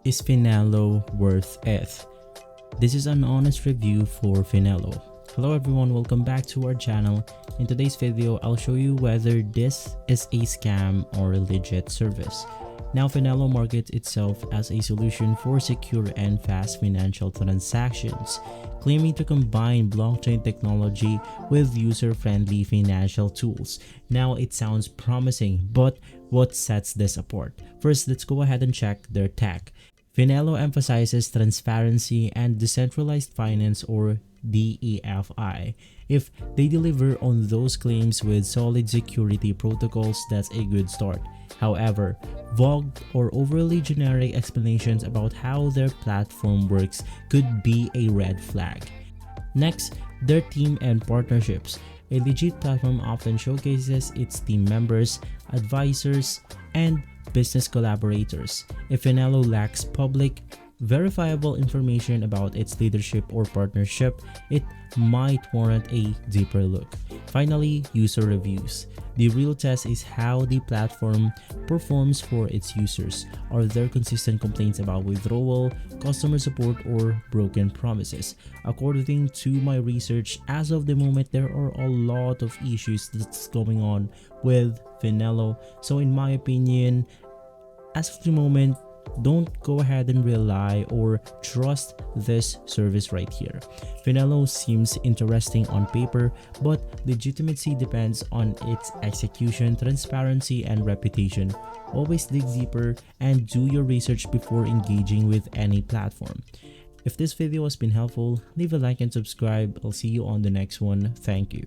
Is Finelo worth it? This is an honest review for Finelo. Hello everyone, welcome back to our channel. In today's video, I'll show you whether this is a scam or a legit service. Now, Finelo markets itself as a solution for secure and fast financial transactions, claiming to combine blockchain technology with user-friendly financial tools. Now, it sounds promising, but what sets this apart? First, let's go ahead and check their tech. Finelo emphasizes transparency and decentralized finance, or DEFI. If they deliver on those claims with solid security protocols, that's a good start. However, vague or overly generic explanations about how their platform works could be a red flag. Next, their team and partnerships. A legit platform often showcases its team members, advisors, and business collaborators. If Finelo lacks public, verifiable information about its leadership or partnership, it might warrant a deeper look. Finally, user reviews. The real test is how the platform performs for its users. Are there consistent complaints about withdrawal, customer support, or broken promises? According to my research, as of the moment, there are a lot of issues that's going on with Finelo. So in my opinion, as of the moment, don't go ahead and rely or trust this service right here. Finelo seems interesting on paper, but legitimacy depends on its execution, transparency, and reputation. Always dig deeper and do your research before engaging with any platform. If this video has been helpful, leave a like and subscribe. I'll see you on the next one. Thank you.